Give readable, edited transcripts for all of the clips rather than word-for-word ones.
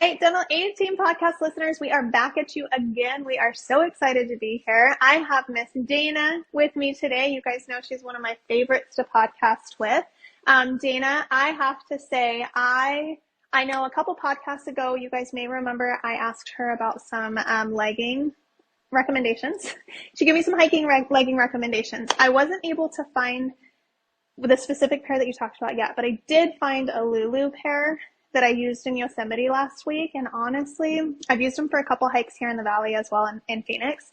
Hey, Dental A Team podcast listeners, we are back at you again. We are so excited to be here. I have Miss Dana with me today. You guys know she's one of my favorites to podcast with. Dana, I have to say, I know a couple podcasts ago, you guys may remember I asked her about some legging recommendations. She gave me some hiking legging recommendations. I wasn't able to find the specific pair that you talked about yet, but I did find a Lulu pair that I used in Yosemite last week. And honestly, I've used them for a couple hikes here in the valley as well in Phoenix.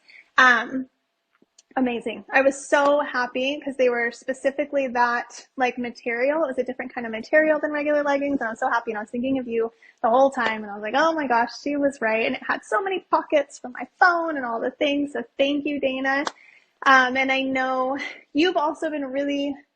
Amazing. I was so happy because they were specifically that like material. It was a different kind of material than regular leggings. And I was so happy. And I was thinking of you the whole time. And I was like, oh my gosh, she was right. And it had so many pockets for my phone and all the things. So thank you, Dana. And I know you've also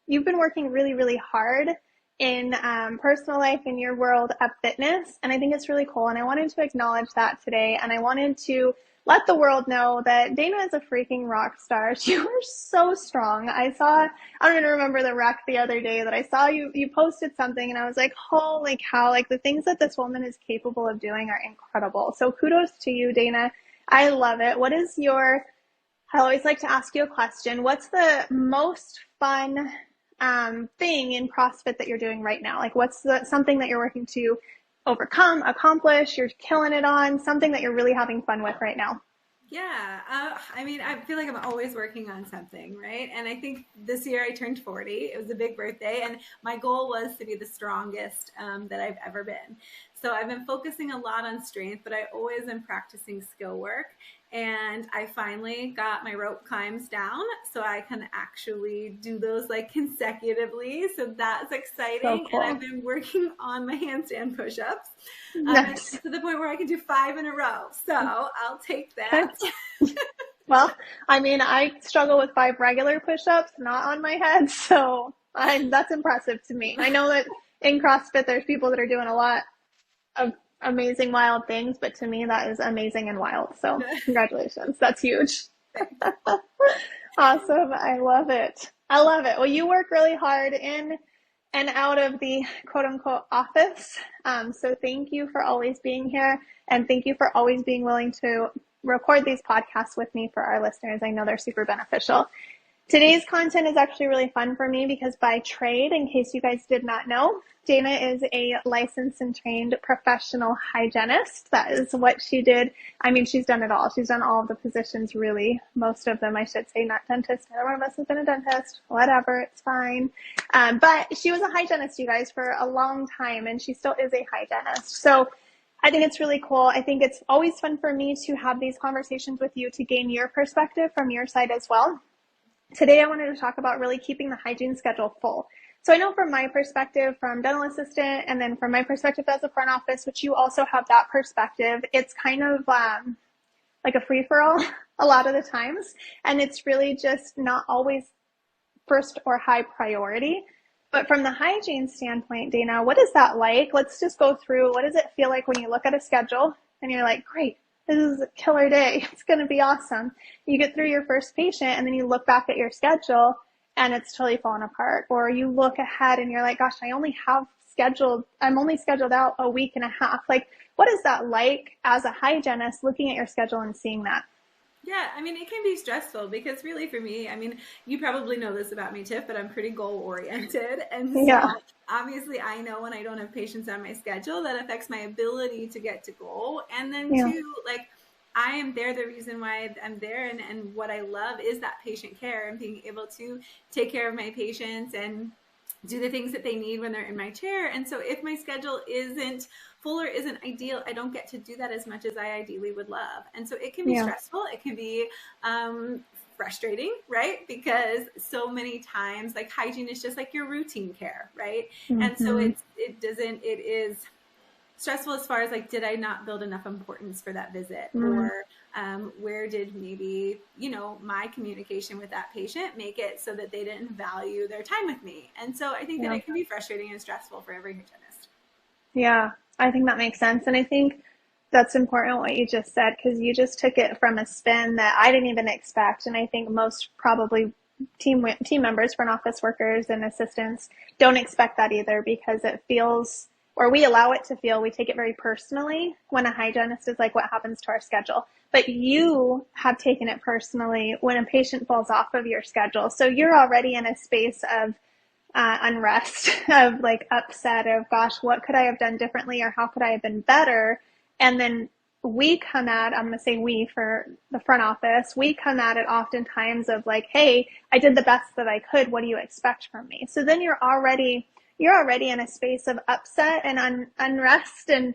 you've been working really, really hard in personal life, in your world of fitness. And I think it's really cool. And I wanted to acknowledge that today. And I wanted to let the world know that Dana is a freaking rock star. She was so strong. I don't even remember the rec the other day that I saw you posted something and I was like, holy cow, like the things that this woman is capable of doing are incredible. So kudos to you, Dana. I love it. I always like to ask you a question. What's the most fun thing in CrossFit that you're doing right now? Like what's something that you're working to overcome, accomplish, you're killing it on, something that you're really having fun with right now? Yeah, I feel like I'm always working on something, right? And I think this year I turned 40. It was a big birthday, and my goal was to be the strongest that I've ever been. So I've been focusing a lot on strength, but I always am practicing skill work. And I finally got my rope climbs down so I can actually do those like consecutively. So that's exciting. So cool. And I've been working on my handstand push-ups Nice. to the point where I can do 5 in a row. So I'll take that. Well, I struggle with 5 regular push-ups, not on my head. So that's impressive to me. I know that in CrossFit, there's people that are doing a lot of amazing, wild things, but to me, that is amazing and wild. So congratulations. That's huge. Awesome. I love it. Well, you work really hard in and out of the quote unquote office. So thank you for always being here. And thank you for always being willing to record these podcasts with me for our listeners. I know they're super beneficial. Today's content is actually really fun for me because by trade, in case you guys did not know, Dana is a licensed and trained professional hygienist. That is what she did. She's done it all. She's done all of the positions, really. Most of them, I should say, not dentist. Neither one of us has been a dentist. Whatever, it's fine. But she was a hygienist, you guys, for a long time, and she still is a hygienist. So I think it's really cool. I think it's always fun for me to have these conversations with you to gain your perspective from your side as well. Today, I wanted to talk about really keeping the hygiene schedule full. So I know from my perspective, from dental assistant, and then from my perspective as a front office, which you also have that perspective, it's kind of like a free-for-all a lot of the times. And it's really just not always first or high priority. But from the hygiene standpoint, Dana, what is that like? Let's just go through, what does it feel like when you look at a schedule and you're like, great, this is a killer day. It's going to be awesome. You get through your first patient and then you look back at your schedule and it's totally fallen apart. Or you look ahead and you're like, gosh, I'm only scheduled out a week and a half. Like, what is that like as a hygienist looking at your schedule and seeing that? Yeah, it can be stressful because really for me, you probably know this about me, Tiff, but I'm pretty goal oriented. And so obviously I know when I don't have patients on my schedule, that affects my ability to get to goal. And then too, like I am there. The reason why I'm there and what I love is that patient care and being able to take care of my patients and do the things that they need when they're in my chair. And so if my schedule isn't full or isn't ideal, I don't get to do that as much as I ideally would love. And so it can be stressful. It can be frustrating, right? Because so many times like hygiene is just like your routine care, right? Mm-hmm. And so it is stressful as far as like, did I not build enough importance for that visit? Or where did maybe, my communication with that patient make it so that they didn't value their time with me? And so I think that it can be frustrating and stressful for every hygienist. Yeah, I think that makes sense. And I think that's important what you just said, because you just took it from a spin that I didn't even expect. And I think most probably team members, front office workers and assistants don't expect that either, because it feels or we allow it to feel, we take it very personally when a hygienist is like, what happens to our schedule? But you have taken it personally when a patient falls off of your schedule. So you're already in a space of unrest, of like upset, of gosh, what could I have done differently, or how could I have been better? And then we come at, I'm going to say we for the front office, we come at it oftentimes of like, hey, I did the best that I could. What do you expect from me? So then you're already in a space of upset and unrest and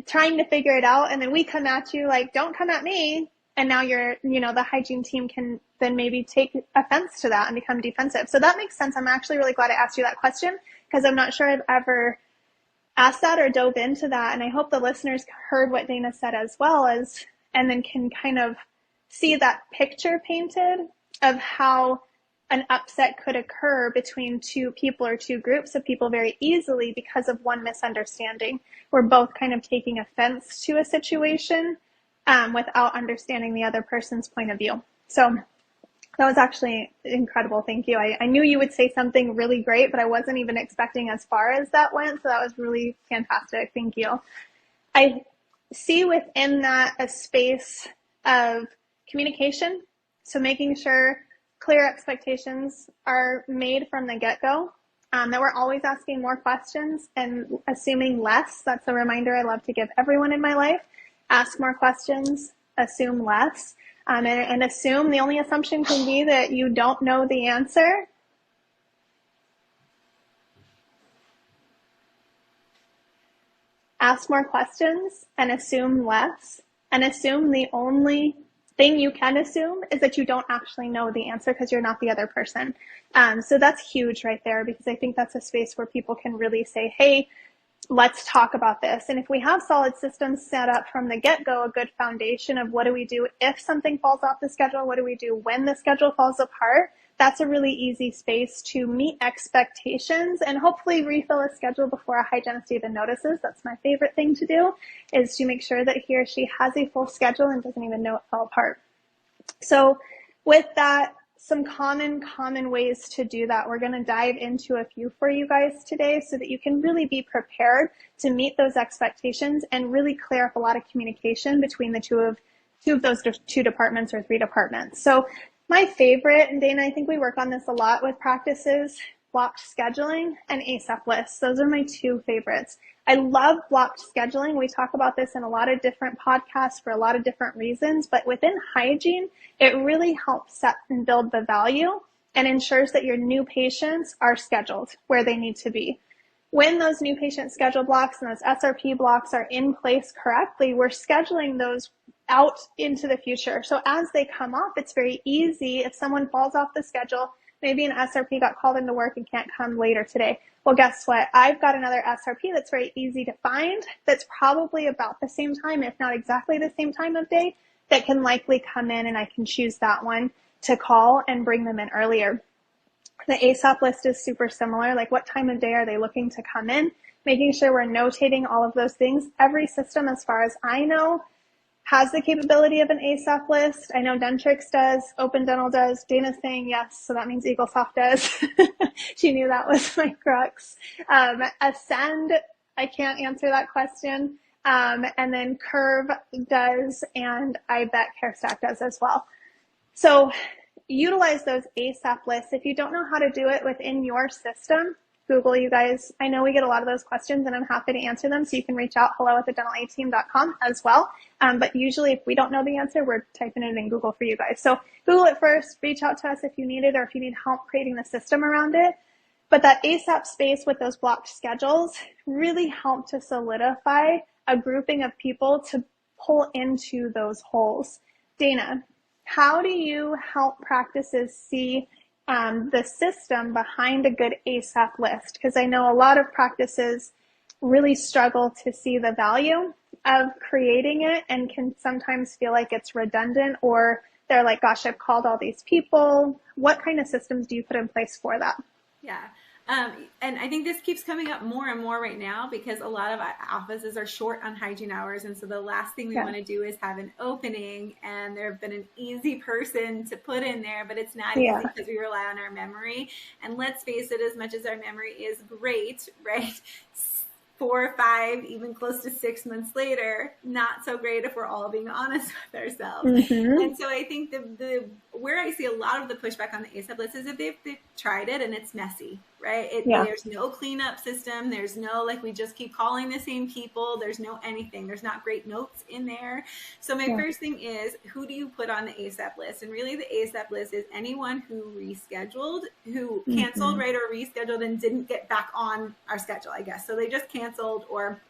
trying to figure it out. And then we come at you like, don't come at me. And now the hygiene team can then maybe take offense to that and become defensive. So that makes sense. I'm actually really glad I asked you that question, because I'm not sure I've ever asked that or dove into that. And I hope the listeners heard what Dana said as well, and then can kind of see that picture painted of how an upset could occur between two people or two groups of people very easily because of one misunderstanding. We're both kind of taking offense to a situation without understanding the other person's point of view. So that was actually incredible. Thank you. I knew you would say something really great, but I wasn't even expecting as far as that went. So that was really fantastic. Thank you. I see within that a space of communication. So making sure clear expectations are made from the get-go, that we're always asking more questions and assuming less. That's a reminder I love to give everyone in my life. Ask more questions, assume less, and assume the only assumption can be that you don't know the answer. Ask more questions and assume less, and assume the only thing you can assume is that you don't actually know the answer because you're not the other person. So that's huge right there, because I think that's a space where people can really say, hey, let's talk about this. And if we have solid systems set up from the get-go, a good foundation of what do we do if something falls off the schedule, what do we do when the schedule falls apart, that's a really easy space to meet expectations and hopefully refill a schedule before a hygienist even notices. That's my favorite thing to do, is to make sure that he or she has a full schedule and doesn't even know it fell apart. So with that, some common ways to do that. We're going to dive into a few for you guys today so that you can really be prepared to meet those expectations and really clear up a lot of communication between the two of those two departments or three departments. So my favorite, and Dana, I think we work on this a lot with practices, blocked scheduling and ASAP lists. Those are my two favorites. I love blocked scheduling. We talk about this in a lot of different podcasts for a lot of different reasons, but within hygiene, it really helps set and build the value and ensures that your new patients are scheduled where they need to be. When those new patient schedule blocks and those SRP blocks are in place correctly, we're scheduling those out into the future. So as they come off, it's very easy. If someone falls off the schedule, maybe an SRP got called into work and can't come later today. Well, guess what? I've got another SRP that's very easy to find, that's probably about the same time, if not exactly the same time of day, that can likely come in, and I can choose that one to call and bring them in earlier. The ASAP list is super similar. Like, what time of day are they looking to come in? Making sure we're notating all of those things. Every system, as far as I know, has the capability of an ASAP list. I know Dentrix does, Open Dental does. Dana's saying yes, so that means EagleSoft does. She knew that was my crux. Ascend, I can't answer that question. And then Curve does, and I bet CareStack does as well. So utilize those ASAP lists. If you don't know how to do it within your system, Google, you guys. I know we get a lot of those questions, and I'm happy to answer them. So you can reach out, hello@thedentalateam.com as well. But usually if we don't know the answer, we're typing it in Google for you guys. So Google it first, reach out to us if you need it or if you need help creating the system around it. But that ASAP space with those blocked schedules really help to solidify a grouping of people to pull into those holes. Dana, how do you help practices see the system behind a good ASAP list? Because I know a lot of practices really struggle to see the value of creating it and can sometimes feel like it's redundant, or they're like, gosh, I've called all these people. What kind of systems do you put in place for that? Yeah. And I think this keeps coming up more and more right now because a lot of offices are short on hygiene hours. And so the last thing we want to do is have an opening and there have been an easy person to put in there, but it's not easy because we rely on our memory. And let's face it, as much as our memory is great, right? 4 or 5, even close to 6 months later, not so great if we're all being honest with ourselves. And so I think the where I see a lot of the pushback on the ASAP list is if they've tried it and it's messy, right? There's no cleanup system. There's no, like, we just keep calling the same people. There's no anything. There's not great notes in there. So my first thing is, who do you put on the ASAP list? And really the ASAP list is anyone who rescheduled, who canceled, right, or rescheduled and didn't get back on our schedule, I guess. So they just canceled, or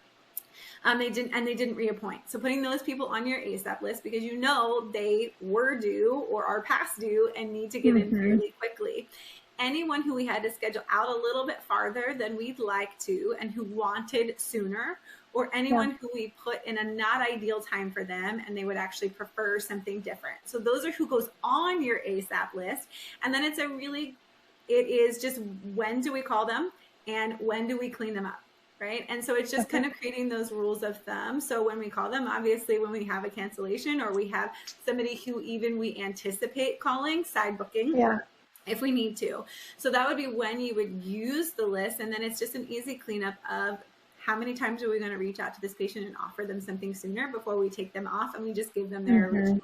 they didn't reappoint. So putting those people on your ASAP list, because you know they were due or are past due and need to get in fairly quickly. Anyone who we had to schedule out a little bit farther than we'd like to and who wanted sooner, or anyone who we put in a not ideal time for them and they would actually prefer something different. So those are who goes on your ASAP list. And then it is just, when do we call them and when do we clean them up? Right. And so it's just kind of creating those rules of thumb. So when we call them, obviously, when we have a cancellation or we have somebody who even we anticipate calling, side booking. If we need to. So that would be when you would use the list. And then it's just an easy cleanup of how many times are we going to reach out to this patient and offer them something sooner before we take them off, and we just give them their original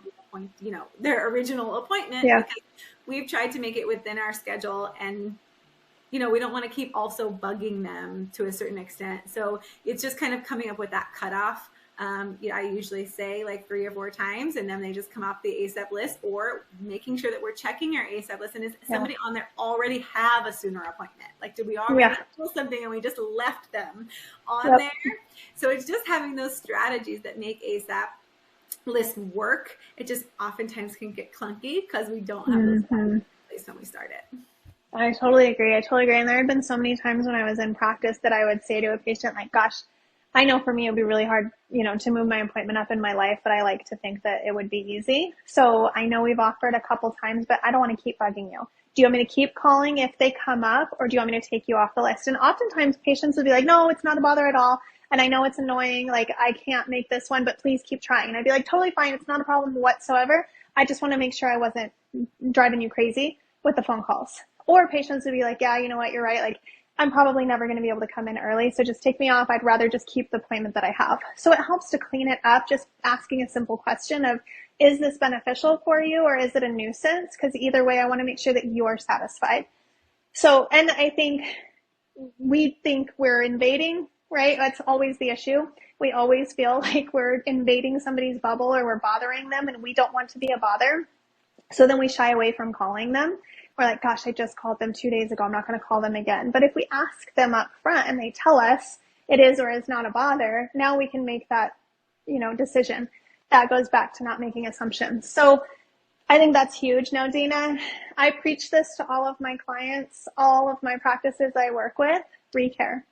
their original appointment, because we've tried to make it within our schedule, and we don't want to keep also bugging them to a certain extent. So it's just kind of coming up with that cutoff. I usually say like 3 or 4 times, and then they just come off the ASAP list, or making sure that we're checking our ASAP list. And is somebody on there already have a sooner appointment? Like, did we already do something and we just left them on there? So it's just having those strategies that make ASAP list work. It just oftentimes can get clunky because we don't have those in place when we start it. I totally agree. And there have been so many times when I was in practice that I would say to a patient, like, gosh, I know for me, it would be really hard, to move my appointment up in my life, but I like to think that it would be easy. So I know we've offered a couple times, but I don't want to keep bugging you. Do you want me to keep calling if they come up, or do you want me to take you off the list? And oftentimes patients would be like, no, it's not a bother at all. And I know it's annoying. Like, I can't make this one, but please keep trying. And I'd be like, totally fine. It's not a problem whatsoever. I just want to make sure I wasn't driving you crazy with the phone calls. Or patients would be like, yeah, you know what? You're right. Like, I'm probably never going to be able to come in early, so just take me off. I'd rather just keep the appointment that I have. So it helps to clean it up, just asking a simple question of, is this beneficial for you, or is it a nuisance? Because either way, I want to make sure that you're satisfied. So, and I think we think we're invading, right? That's always the issue. We always feel like we're invading somebody's bubble or we're bothering them, and we don't want to be a bother. So then we shy away from calling them. We're like, gosh, I just called them 2 days ago. I'm not going to call them again. But if we ask them up front and they tell us it is or is not a bother, now we can make that, decision. That goes back to not making assumptions. So I think that's huge. Now, Dana, I preach this to all of my clients, all of my practices I work with: recare.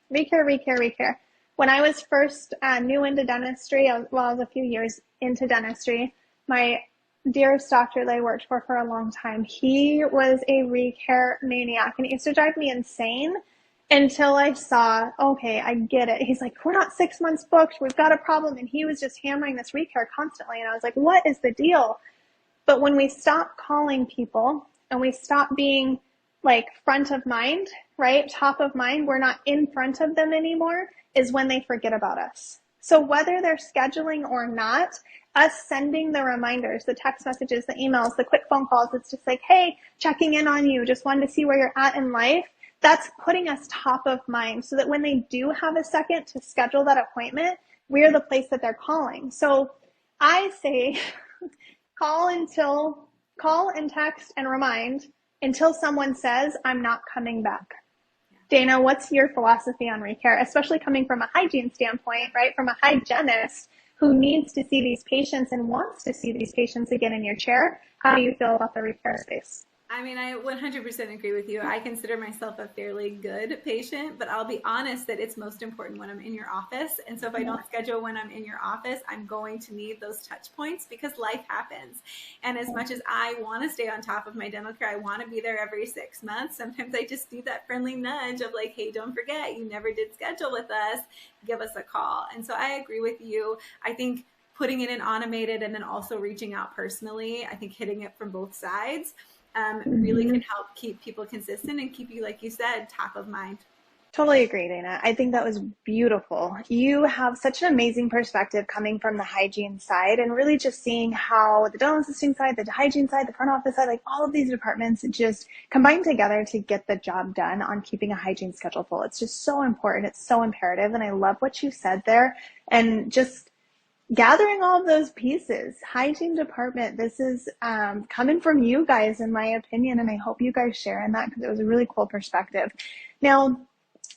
When I was first new into dentistry, I was a few years into dentistry, my dearest doctor that I worked for a long time, he was a recare maniac, and it used to drive me insane until I saw, okay, I get it. He's like, we're not 6 months booked. We've got a problem. And he was just hammering this recare constantly. And I was like, what is the deal? But when we stop calling people and we stop being like front of mind, right? Top of mind, we're not in front of them anymore, is when they forget about us. So whether they're scheduling or not, us sending the reminders, the text messages, the emails, the quick phone calls, it's just like, hey, checking in on you, just wanted to see where you're at in life. That's putting us top of mind so that when they do have a second to schedule that appointment, we're the place that they're calling. So I say call and text and remind until someone says, I'm not coming back. Dana, what's your philosophy on recare, especially coming from a hygiene standpoint, right? From a hygienist who needs to see these patients and wants to see these patients again in your chair. How do you feel about the recare space? I mean, I 100% agree with you. I consider myself a fairly good patient, but I'll be honest that it's most important when I'm in your office. And so if I don't schedule when I'm in your office, I'm going to need those touch points because life happens. And as much as I want to stay on top of my dental care, I want to be there every 6 months. Sometimes I just need that friendly nudge of like, hey, don't forget, you never did schedule with us. Give us a call. And so I agree with you. I think putting it in automated and then also reaching out personally, I think hitting it from both sides really can help keep people consistent and keep you, like you said, top of mind. Totally agree, Dana. I think that was beautiful. You have such an amazing perspective coming from the hygiene side and really just seeing how the dental assisting side, the hygiene side, the front office side, like all of these departments just combine together to get the job done on keeping a hygiene schedule full. It's just so important. It's so imperative. And I love what you said there. And just gathering all of those pieces, hygiene department, this is coming from you guys, in my opinion, and I hope you guys share in that because it was a really cool perspective. Now,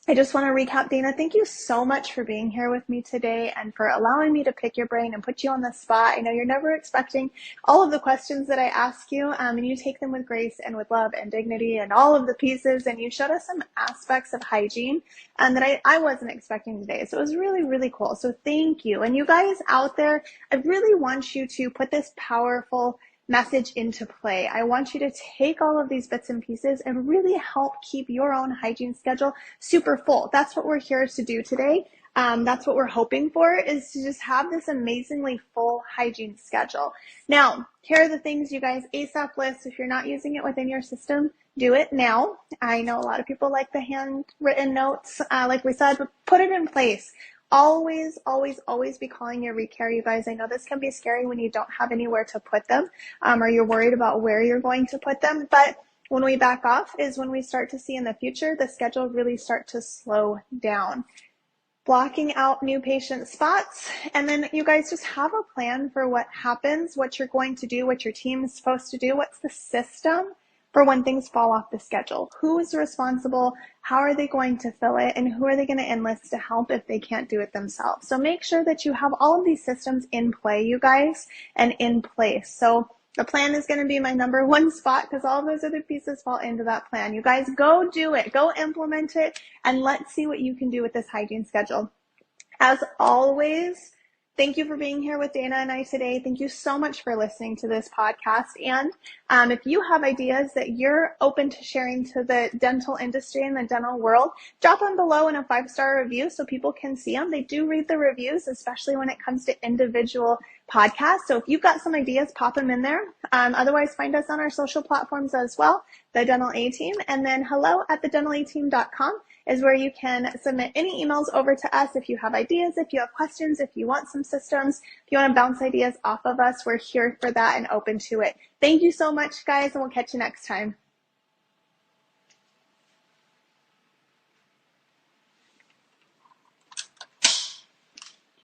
I just want to recap, Dana, thank you so much for being here with me today and for allowing me to pick your brain and put you on the spot. I know you're never expecting all of the questions that I ask you, and you take them with grace and with love and dignity and all of the pieces, and you showed us some aspects of hygiene that I wasn't expecting today. So it was really, really cool. So thank you. And you guys out there, I really want you to put this powerful message into play. I want you to take all of these bits and pieces and really help keep your own hygiene schedule super full. That's what we're here to do today. That's what we're hoping for, is to just have this amazingly full hygiene schedule. Now, here are the things, you guys, ASAP list. If you're not using it within your system, do it now. I know a lot of people like the handwritten notes, like we said, but put it in place. Always, always, always be calling your recare, you guys. I know this can be scary when you don't have anywhere to put them, or you're worried about where you're going to put them. But when we back off is when we start to see in the future the schedule really start to slow down. Blocking out new patient spots, and then you guys just have a plan for what happens, what you're going to do, what your team is supposed to do, what's the system for when things fall off the schedule. Who is responsible? How are they going to fill it? And who are they going to enlist to help if they can't do it themselves? So make sure that you have all of these systems in play, you guys, and in place. So the plan is going to be my number one spot because all those other pieces fall into that plan. You guys go do it, go implement it, and let's see what you can do with this hygiene schedule. As always, thank you for being here with Dana and I today. Thank you so much for listening to this podcast. And if you have ideas that you're open to sharing to the dental industry and the dental world, drop them below in a 5-star review so people can see them. They do read the reviews, especially when it comes to individual podcasts. So if you've got some ideas, pop them in there. Otherwise, find us on our social platforms as well, The Dental A-Team. And then hello@thedentalateam.com is where you can submit any emails over to us if you have ideas, if you have questions, if you want some systems, if you want to bounce ideas off of us. We're here for that and open to it. Thank you so much, guys, and we'll catch you next time.